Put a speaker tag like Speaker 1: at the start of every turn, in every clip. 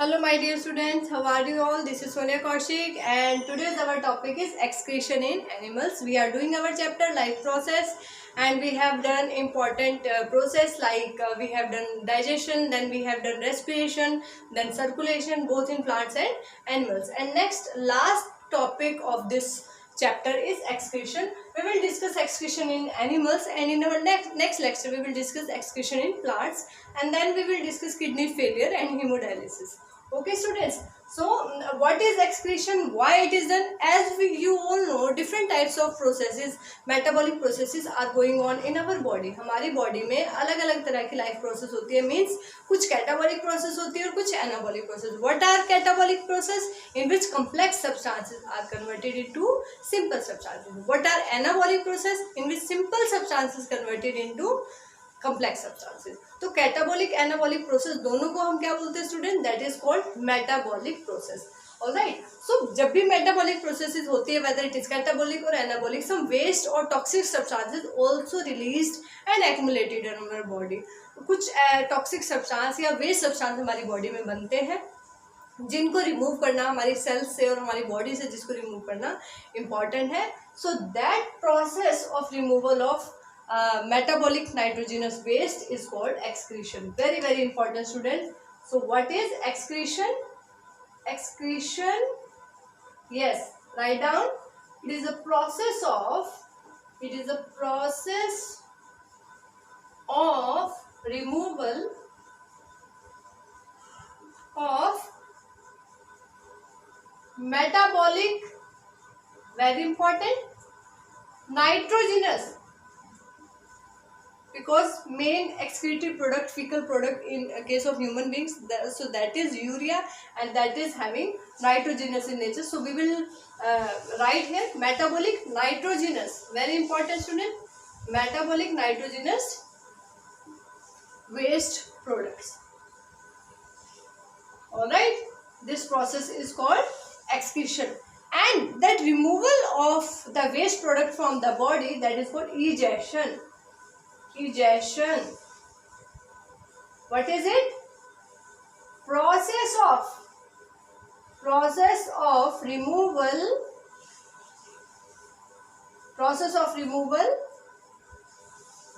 Speaker 1: Hello my dear students, how are you all? This is Sonia Kaushik and today's our topic is excretion in animals. We are doing our chapter life process and we have done important process like we have done digestion, then we have done respiration, then circulation both in plants and animals. And next last topic of this chapter is excretion. We will discuss excretion in animals and in our next lecture we will discuss excretion in plants and then we will discuss kidney failure and hemodialysis. Okay students, so what is excretion, why it is done? As you all know, different types of processes, metabolic processes are going on in our body. हमारी body में अलग अलग तरह की life process होती है, means कुछ catabolic process होती है और कुछ anabolic process. What are catabolic process? In which complex substances are converted into simple substances. What are anabolic process? In which simple substances converted into complex substances. तो catabolic anabolic process दोनों को हम क्या बोलते हैं student? That is called metabolic process. Alright, so जब भी metabolic processes होती है, वेदर इट इज कैटाबॉलिक और एनाबॉलिक, सम वेस्ट और toxic substances also released and accumulated in our body. कुछ टॉक्सिक सब्सटेंस या वेस्ट सब्सटेंस हमारी बॉडी में बनते हैं जिनको रिमूव करना हमारी सेल्स से और हमारी बॉडी से, जिसको रिमूव करना इम्पॉर्टेंट है. So that process of removal of metabolic nitrogenous waste is called excretion. Very important student. So what is excretion? Excretion, yes, write down. It is a process of removal of metabolic, very important, nitrogenous, because main excretory product, fecal product in case of human beings, so that is urea and that is having nitrogenous in nature. So we will write here metabolic nitrogenous, very important student, metabolic nitrogenous waste products. Alright, this process is called excretion, and that removal of the waste product from the body, that is called egestion. Egestion. What is it? Process of removal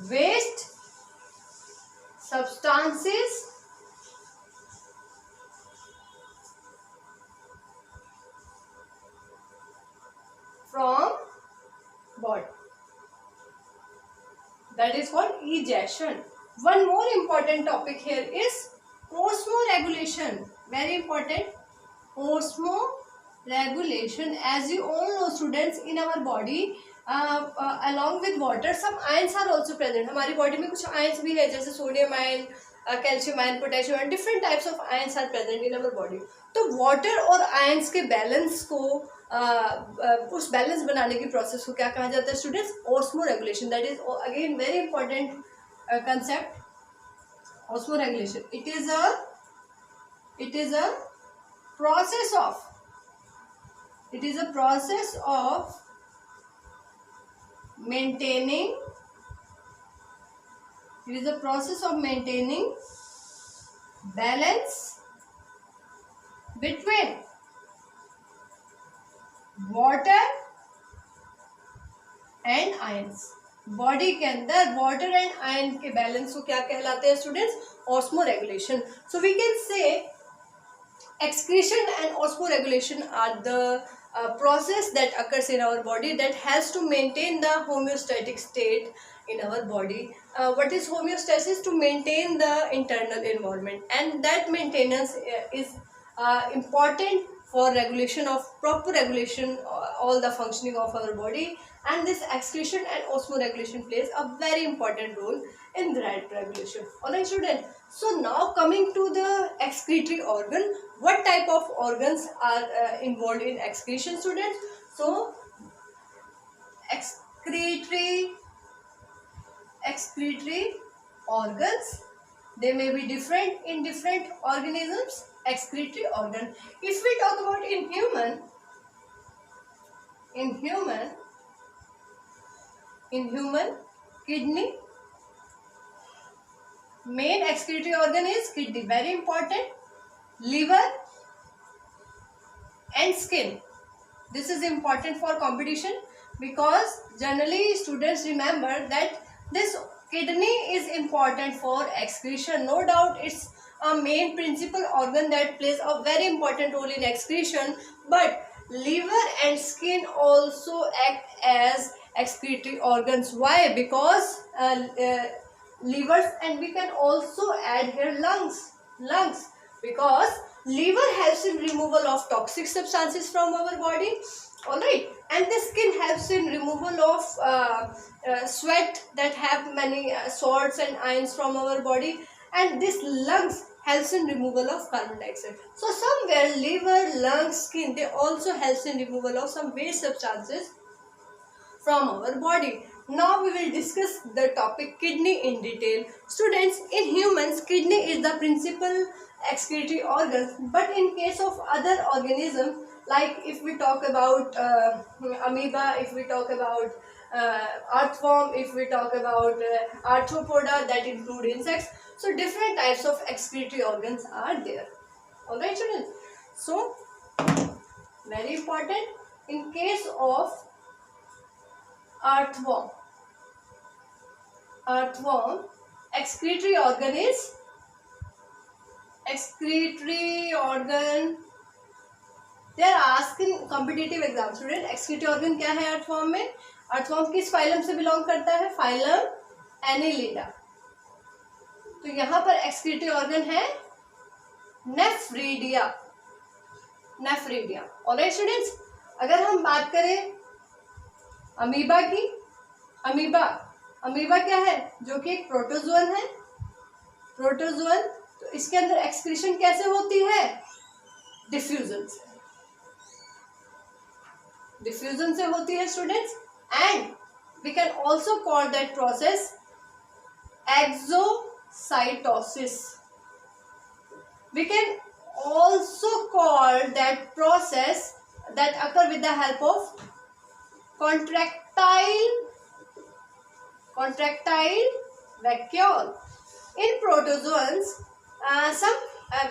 Speaker 1: waste substances from body. That is called egestion. One more important topic here is osmoregulation. Very important. Osmoregulation. As you all know students, in our body along with water some ions are also present. हमारी body में कुछ ions भी है, जैसे sodium ion, calcium ion, potassium ion, different types of ions are present in our body. तो water और ions के balance को उस बैलेंस बनाने की प्रोसेस को क्या कहा जाता है students? Osmoregulation. That is again very important concept. Osmoregulation, it is a process of maintaining balance between water and ions. Body के अंदर वाटर एंड आयन के बैलेंस को क्या कहलाते हैं students? Osmoregulation. So we can say excretion and osmoregulation are the process that occurs in our body that has to maintain the homeostatic state in our body. What is homeostasis? To maintain the internal environment, and that maintenance is important for regulation of proper regulation all the functioning of our body, and this excretion and osmoregulation plays a very important role in that regulation. Alright student, so now coming to the excretory organ, what type of organs are involved in excretion students? So excretory organs, they may be different in different organisms. Excretory organ, if we talk about in human kidney, main excretory organ is kidney, very important. liver and skin. This is important for competition because generally students remember that this kidney is important for excretion. No doubt it's a main principal organ that plays a very important role in excretion, but liver and skin also act as excretory organs. Why? Because livers, and we can also add here lungs, because liver helps in removal of toxic substances from our body, all right, and the skin helps in removal of sweat that have many salts and ions from our body, and this lungs helps in removal of carbon dioxide. So somewhere liver, lungs, skin, they also helps in removal of some waste substances from our body. Now we will discuss the topic kidney in detail. Students, in humans, kidney is the principal excretory organ, but in case of other organisms, like if we talk about amoeba, if we talk about earthworm, if we talk about arthropoda, that include insects, so different types of excretory organs are there. Alright students, so very important, in case of earthworm, excretory organ is they are asking competitive exam student, excretory organ क्या है earthworm में? earthworm किस phylum से belong करता है? Phylum Annelida. तो यहाँ पर excretory organ है नेफ्रीडिया. ऑलराइट स्टूडेंट्स, अगर हम बात करें अमीबा की, अमीबा क्या है? जो कि एक प्रोटोजोअन है. तो इसके अंदर एक्सक्रीशन कैसे होती है? डिफ्यूजन से होती है students, and we can also call that process exocytosis. We can also call that process that occur with the help of contractile vacuole. In protozoans, some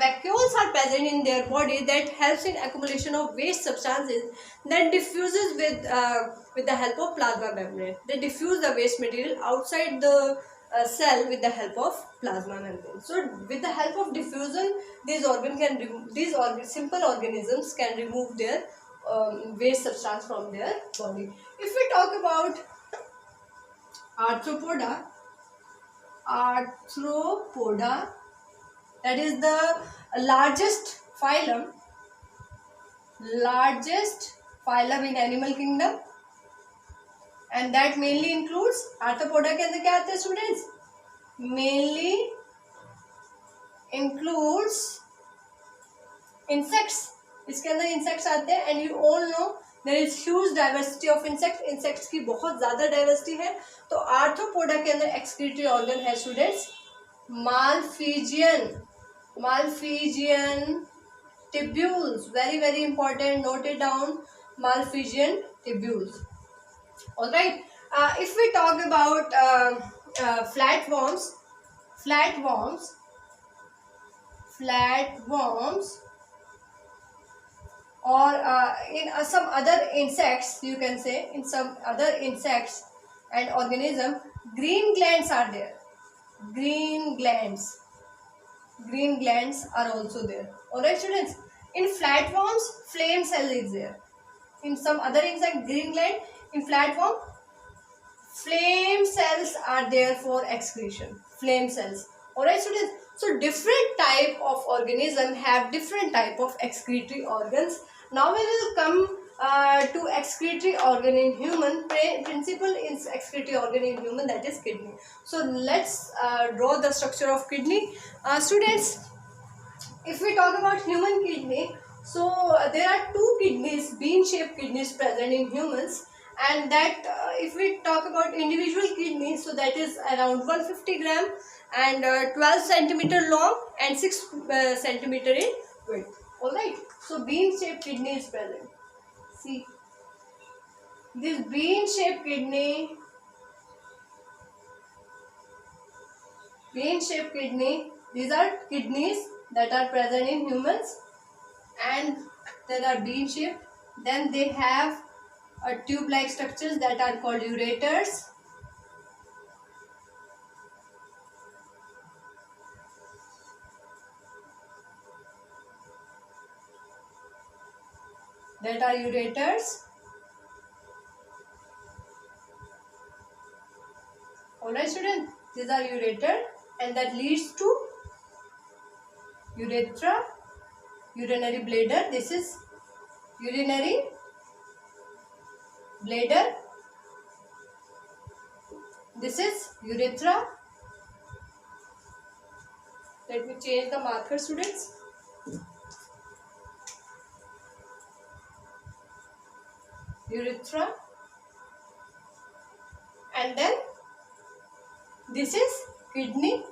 Speaker 1: vacuoles are present in their body that helps in accumulation of waste substances that diffuses with the help of plasma membrane. They diffuse the waste material outside the cell with the help of plasma membrane. So with the help of diffusion, these simple organisms can remove their waste substance from their body. If we talk about arthropoda, that is the largest phylum in animal kingdom, and that mainly includes arthropoda के अंदर क्या आते हैं students? mainly includes insects. इसके अंदर insects आते हैं, and you all know there is huge diversity of insects की बहुत ज़्यादा diversity है. तो arthropoda के अंदर excretory organ है students Malpighian tubules. Very important, note it down, Malpighian tubules. Alright, if we talk about flatworms or in some other insects, you can say in some other insects and organism, green glands are there. Green glands are also there. Alright students, in flatworms, flame cell is there. In some other insect, green gland. In flatworm, flame cells are there for excretion. Flame cells. Alright students, so different type of organism have different type of excretory organs. Now we will come to excretory organ in human. Principal is excretory organ in human, that is kidney. So let's draw the structure of kidney. Students, if we talk about human kidney, so there are two kidneys, bean-shaped kidneys present in humans, and that if we talk about individual kidneys, so that is around 150 gram and 12 centimeter long and 6 centimeter in width. Alright, so bean-shaped kidney is present. See, this bean-shaped kidney, these are kidneys that are present in humans, and there are bean shaped. Then they have a tube-like structures that are called ureters. That are ureters. Alright students, these are ureter, and that leads to urethra, urinary bladder. This is urinary bladder. This is urethra. Let me change the marker, students. Urethra, and then this is kidney.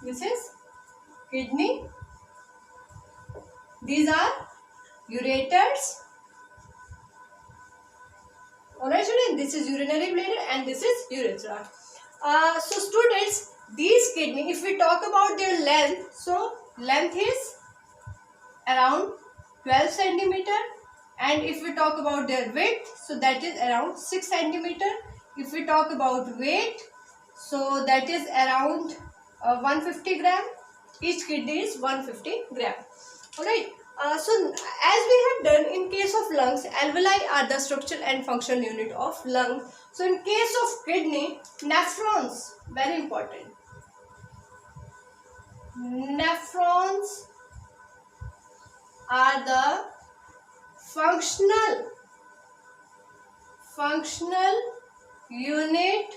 Speaker 1: This is kidney. These are ureters. Alright students, this is urinary bladder and this is urethra. So students, these kidney, if we talk about their length, so length is around 12 centimeter, and if we talk about their width, so that is around 6 centimeter. If we talk about weight, so that is around 150 gram. Each kidney is 150 gram. Alright. So as we have done in case of lungs, alveoli are the structural and functional unit of lung. So in case of kidney, nephrons, very important. Nephrons are the functional unit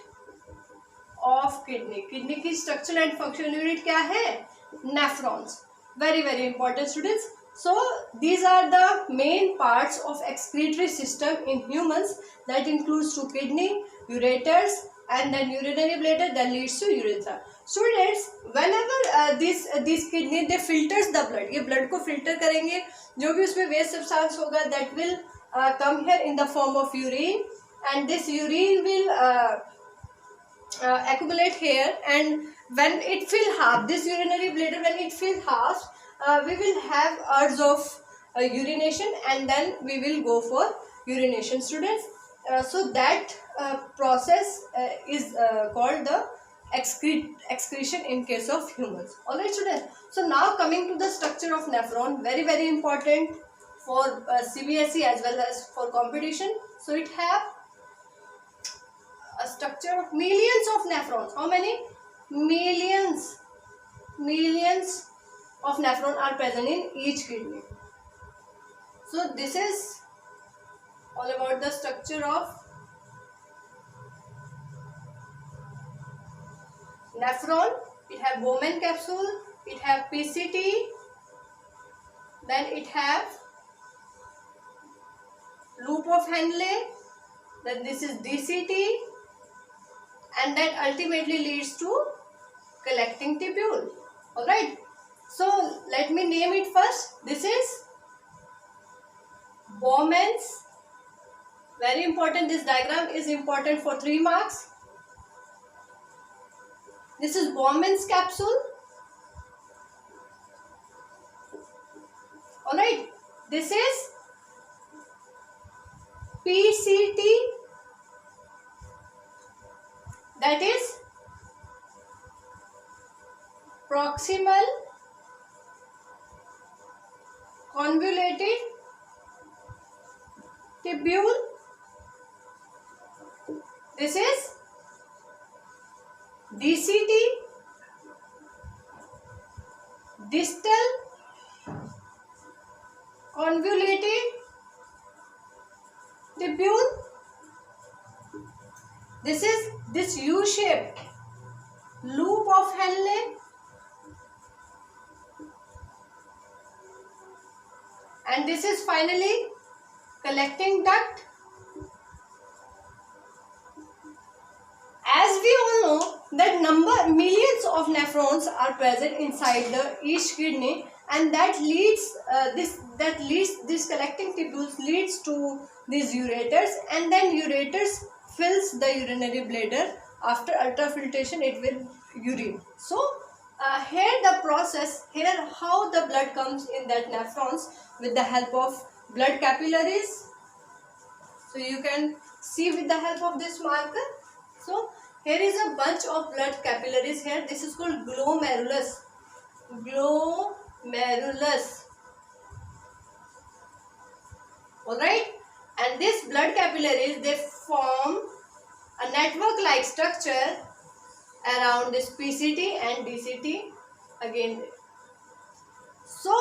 Speaker 1: of kidney. Kidney की structural and functional unit क्या है? Nephrons. Very very important students. So these are the main parts of excretory system in humans, that includes to kidney, ureters, and then urinary bladder that leads to urethra. Students, whenever these kidney they filters the blood, ये blood को filter करेंगे, जो भी उसमें waste substance होगा that will come here in the form of urine, and this urine will accumulate here, and when it fill half, this urinary bladder when it fill half, we will have urge of urination, and then we will go for urination, students. So that process is called the excretion in case of humans. Alright students, so now coming to the structure of nephron, very very important for CBSE as well as for competition. So it have a structure of millions of nephrons. How many? Millions of nephrons are present in each kidney. So this is all about the structure of nephron. It have Bowman capsule, it have PCT, then it have loop of Henle, then this is DCT, and that ultimately leads to collecting tubule. Alright, so let me name it first. This is Bowman's, very important, this diagram is important for 3 marks. This is Bowman's capsule. Alright, this is PCT, that is proximal convoluted tubule. This is DCT, distal convoluted tubule. This is this U-shaped loop of Henle, and this is finally collecting duct. As we all know that millions of nephrons are present inside each kidney, and that leads this collecting tubules leads to these ureters, and then ureters fills the urinary bladder After ultrafiltration it will urine. So here the process, here how the blood comes in that nephrons with the help of blood capillaries. So you can see with the help of this marker. So here is a bunch of blood capillaries here. This is called glomerulus. Glomerulus. Alright, and this blood capillaries, they form a network like structure around this PCT and DCT again. So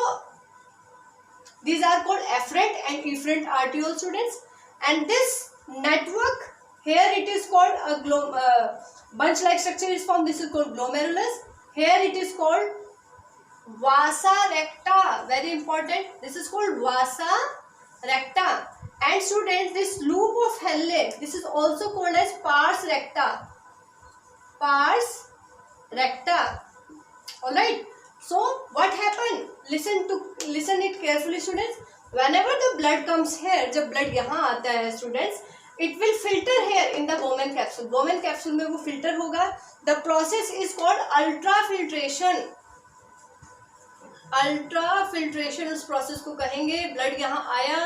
Speaker 1: these are called afferent and efferent arteriole, students. And this network here, it is called a bunch like structure is formed. This is called glomerulus. Here it is called vasa recta. Very important. This is called vasa recta. And students, this loop of Henle, this is also called as pars recta. Pars recta. All right. So what happened? Listen it carefully, students. Whenever the blood comes here, जब blood यहाँ आता है students, it will filter here in the Bowman capsule. Bowman capsule में वो filter होगा. The process is called ultrafiltration. Ultrafiltration उस process को कहेंगे. Blood यहाँ आया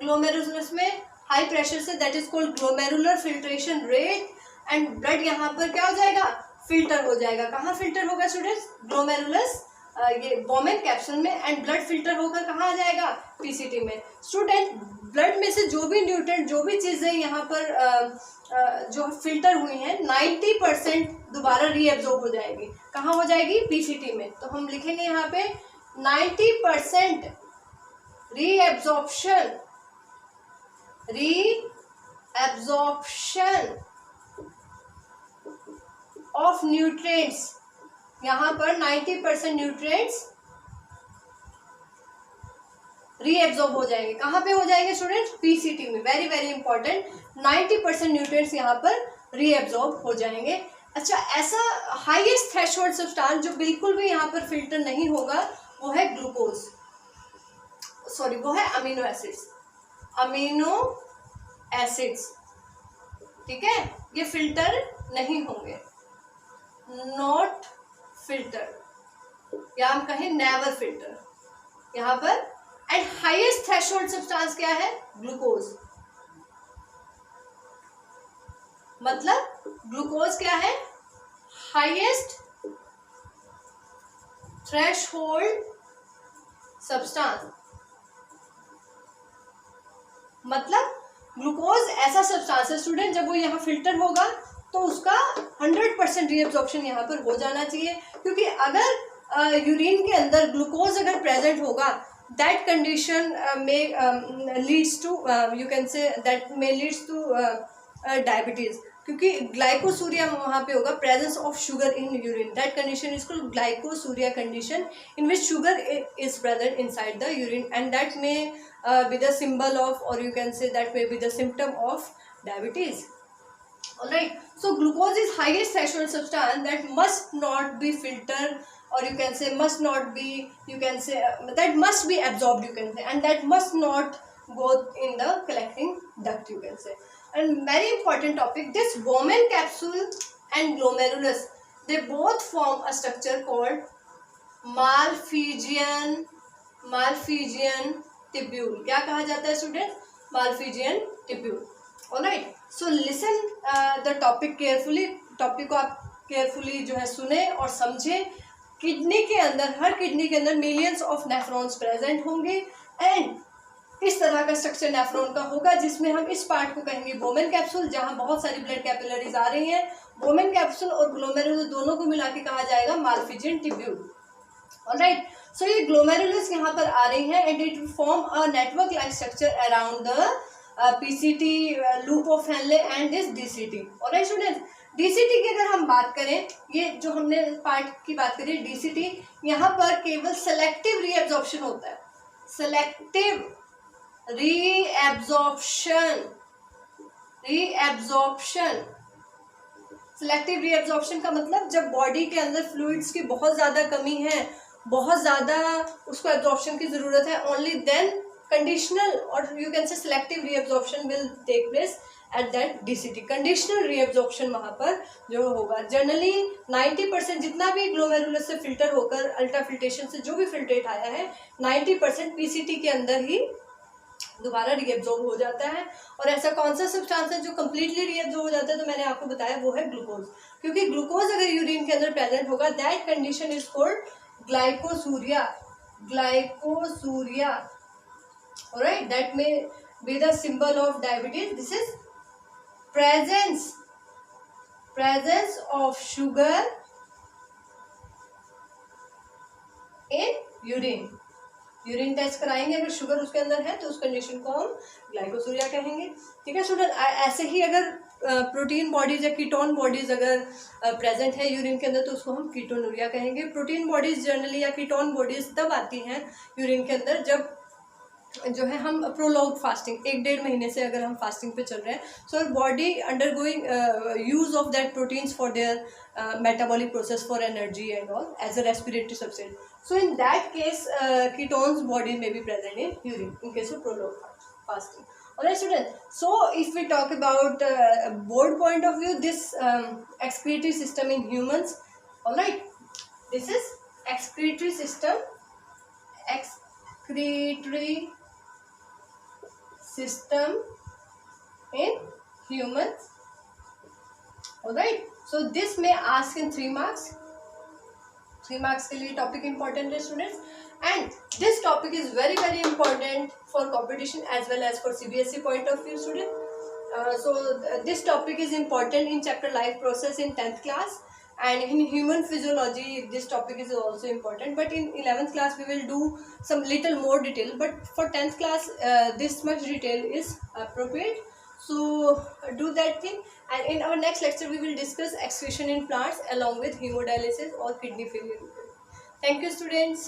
Speaker 1: glomerulus में high pressure से, that is called glomerular filtration rate. And blood यहाँ पर क्या हो जाएगा? Filter हो जाएगा. कहाँ filter होगा students? Glomerulus ये बोमेन कैप्सूल में. एंड ब्लड फिल्टर होकर कहाँ आ जाएगा? पीसीटी में. स्टूडेंट, ब्लड में से जो भी न्यूट्रिएंट, जो भी चीज़ें यहाँ पर जो फिल्टर हुई हैं, 90% दोबारा रीएब्जॉर्ब हो जाएगी. कहाँ हो जाएगी? पीसीटी में. तो हम लिखेंगे यहाँ पे 90% रीएब्जॉर्प्शन ऑफ न्यूट्रिएंट्स. यहाँ पर 90% न्यूट्रिएंट्स रीएब्जॉर्ब हो जाएंगे. कहाँ पे हो जाएंगे स्टूडेंट्स? पीसीटी में. Very very important. 90% न्यूट्रिएंट्स यहाँ पर रीएब्जॉर्ब हो जाएंगे. अच्छा, ऐसा हाईएस्ट थ्रेशोल्ड सब्सटेंस जो बिल्कुल भी यहाँ पर फिल्टर नहीं होगा, वो है ग्लूकोज. सॉरी, वो है अमीनो एसिड्स. अमीनो एसिड्स, ठीक है, ये फिल्टर नहीं होंगे. नॉट फिल्टर, या हम कहें नेवर फिल्टर यहाँ पर. एंड हाईएस्ट थ्रेशोल्ड सब्सटेंस क्या है? ग्लूकोज. मतलब ग्लूकोज क्या है? Highest threshold substance. मतलब ग्लूकोज ऐसा सब्सटेंस है स्टूडेंट, जब वो यहाँ फिल्टर होगा तो उसका 100% रीएब्जॉर्प्शन यहाँ पर हो जाना चाहिए. क्योंकि अगर यूरिन के अंदर ग्लूकोज अगर प्रेजेंट होगा, दैट कंडीशन में leads to, you can say that में लीड्स टू डायबिटीज. क्योंकि ग्लाइकोसूरिया वहाँ पे होगा, presence of sugar in urine. That condition is called glycosuria condition, in which sugar is present inside the urine, and that may be the symbol of, or you can say that may be the symptom of diabetes. Alright, so glucose is highest threshold substance that must not be filtered, or you can say must not be, you can say that must be absorbed, you can say, and that must not go in the collecting duct, you can say. And very important topic, this Bowman capsule and glomerulus, they both form a structure called Malpighian tubule. क्या कहा जाता है student? Malpighian tubule. Alright, so listen the topic carefully. Topic को आप carefully जो है सुने और समझे. किडनी के अंदर, हर किडनी के अंदर मिलियंस ऑफ नेफ्रॉन्स प्रेजेंट होंगे, एंड इस तरह का स्ट्रक्चर नेफ्रॉन का होगा, जिसमें हम इस पार्ट को कहेंगे बोमेन कैप्सूल, जहां बहुत सारी ब्लड कैपिलरीज आ रही हैं. बोमेन कैप्सूल और ग्लोमेरुलस दोनों को मिला के कहा जाएगा माल्फिजियन ट्यूब्यूल. ऑलराइट, सो ये ग्लोमेरुलस यहाँ पर आ रही है, and it form a network like structure around the PCT, loop of Henle and this DCT. Alright students, DCT की अगर हम बात करें, ये जो हमने पार्ट की बात करी DCT, यहाँ पर केवल सेलेक्टिव रीएब्जॉर्प्शन होता है. सेलेक्टिव सेलेक्टिव रीएब्जॉर्प्शन का मतलब जब बॉडी के अंदर फ्लूइड्स की बहुत ज़्यादा कमी है, बहुत ज़्यादा उसको एब्जॉर्प्शन की ज़रूरत है, only then conditional or you can say selective reabsorption will take place at that DCT. Conditional reabsorption वहाँ पर जो होगा जनरली 90% जितना भी ग्लोमेरुलस से फिल्टर होकर अल्ट्रा फिल्ट्रेशन से जो भी फिल्ट्रेट आया है 90% पीसीटी के अंदर ही दोबारा रीएब्जॉर्ब हो जाता है। और ऐसा कौन सा सब्सटेंस है जो कम्प्लीटली रीएब्जॉर्ब हो जाता है, तो मैंने आपको बताया वो है ग्लूकोज, क्योंकि ग्लूकोज अगर यूरिन के अंदर प्रेजेंट होगा that condition is called glycosuria, glycosuria, alright, that may be the symbol of diabetes. This is presence of sugar in urine। Urine test कराएंगे, अगर शुगर उसके अंदर है तो उस कंडीशन को हम ग्लाइकोसूरिया कहेंगे। ठीक है स्टूडेंट, ऐसे ही अगर प्रोटीन बॉडीज या कीटोन बॉडीज अगर प्रेजेंट है यूरिन के अंदर तो उसको हम कीटोनूरिया कहेंगे। प्रोटीन बॉडीज जनरली या कीटोन बॉडीज तब आती हैं यूरिन के अंदर जब जो है हम प्रोलॉन्ग फास्टिंग 1-1.5 महीने से अगर हम फास्टिंग पे चल रहे हैं, so body undergoing use of that proteins for their metabolic process for energy and all as a respiratory substance. So in that case ketones body may be present in urine in case of prolonged fasting। Alright students, so if we talk about board point of view, this excretory system in humans, alright, this is excretory system, excretory system in humans, alright। So this may ask in 3 marks, 3 marks के लिए topic important है students, and this topic is very very important for competition as well as for CBSE point of view student. So this topic is important in chapter life process in 10th class, and in human physiology this topic is also important, but in 11th class we will do some little more detail, but for 10th class this much detail is appropriate, so do that thing। And in our next lecture we will discuss excretion in plants along with hemodialysis or kidney failure। Thank you students।